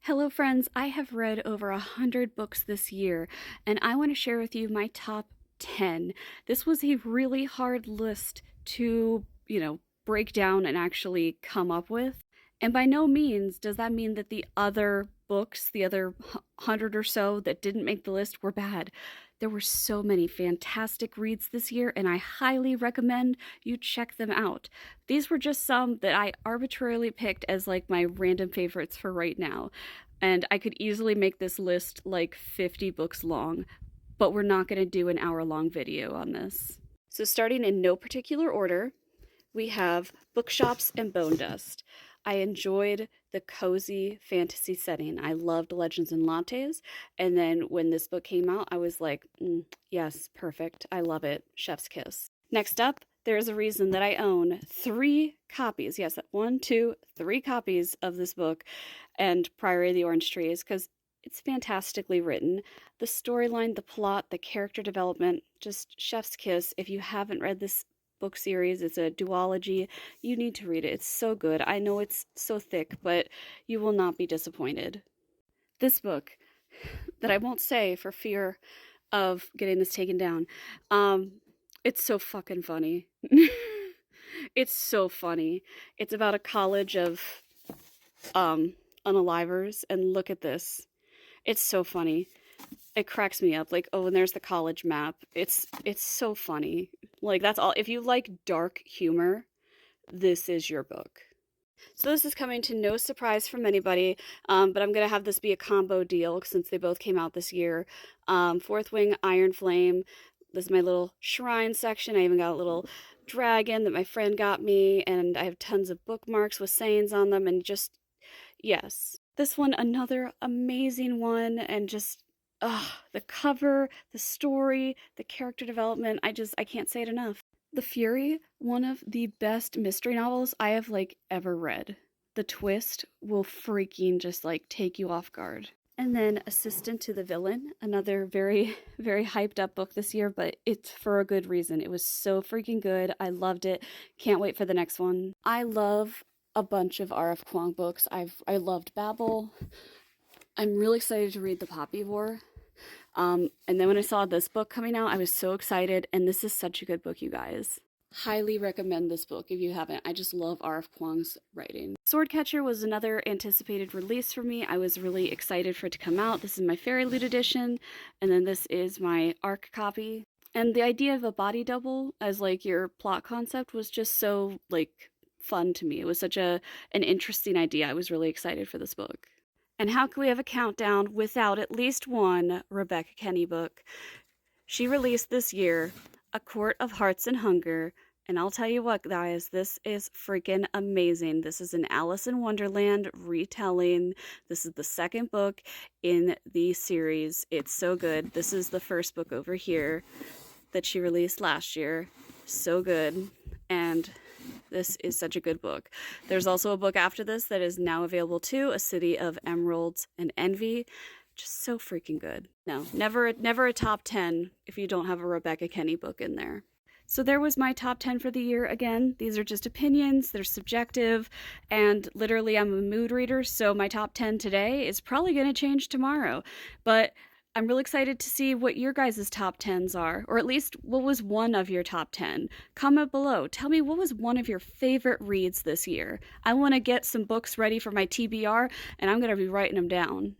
Hello friends, I have read over 100 books this year, and I want to share with you my top 10. This was a really hard list to, break down and actually come up with. And by no means does that mean that the other books, the other 100 or so that didn't make the list were bad. There were so many fantastic reads this year, and I highly recommend you check them out. These were just some that I arbitrarily picked as like my random favorites for right now. And I could easily make this list like 50 books long, but we're not going to do an hour-long video on this. So starting in no particular order, we have Bookshops and Bone Dust. I enjoyed the cozy fantasy setting. I loved Legends and Lattes. And then when this book came out, I was like, yes, perfect. I love it. Chef's kiss. Next up, there's a reason that I own 3 copies. Yes, 1, 2, 3 copies of this book and Priory of the Orange Trees, because it's fantastically written. The storyline, the plot, the character development, just chef's kiss. If you haven't read this book series, it's a duology, you need to read it. It's so good. I know it's so thick, but you will not be disappointed. This book, that I won't say for fear of getting this taken down, it's so fucking funny. It's so funny. It's about a college of unalivers, and look at this. It's so funny. It cracks me up. Like, oh, and there's the college map. It's so funny. Like, that's all. If you like dark humor, this is your book. So this is coming to no surprise from anybody, but I'm going to have this be a combo deal since they both came out this year. Fourth Wing Iron Flame. This is my little shrine section. I even got a little dragon that my friend got me, and I have tons of bookmarks with sayings on them, and just, yes. This one, another amazing one, and just, the cover, the story, the character development, I can't say it enough. The Fury, one of the best mystery novels I have, ever read. The twist will freaking just, take you off guard. And then Assistant to the Villain, another very, very hyped up book this year, but it's for a good reason. It was so freaking good. I loved it. Can't wait for the next one. I love a bunch of R.F. Kuang books. I loved Babel. I'm really excited to read The Poppy War. And then when I saw this book coming out, I was so excited, and this is such a good book, you guys. Highly recommend this book if you haven't. I just love R.F. Kuang's writing. Swordcatcher was another anticipated release for me. I was really excited for it to come out. This is my Fairy Loot edition, and then this is my ARC copy. And the idea of a body double as your plot concept was just so fun to me. It was such an interesting idea. I was really excited for this book. And how can we have a countdown without at least one Rebecca Kenny book? She released this year A Court of Hearts and Hunger, and I'll tell you what, guys, this is freaking amazing. This is an Alice in Wonderland retelling. This is the second book in the series. It's so good. This is the first book over here that she released last year. So good. And this is such a good book. There's also a book after this that is now available too, A City of Emeralds and Envy. Just so freaking good. No, never a top 10 if you don't have a Rebecca Kenny book in there. So there was my top 10 for the year. Again, these are just opinions, they're subjective, and literally I'm a mood reader, so my top 10 today is probably going to change tomorrow. But I'm really excited to see what your guys' top 10s are, or at least what was one of your top 10. Comment below. Tell me what was one of your favorite reads this year. I want to get some books ready for my TBR, and I'm going to be writing them down.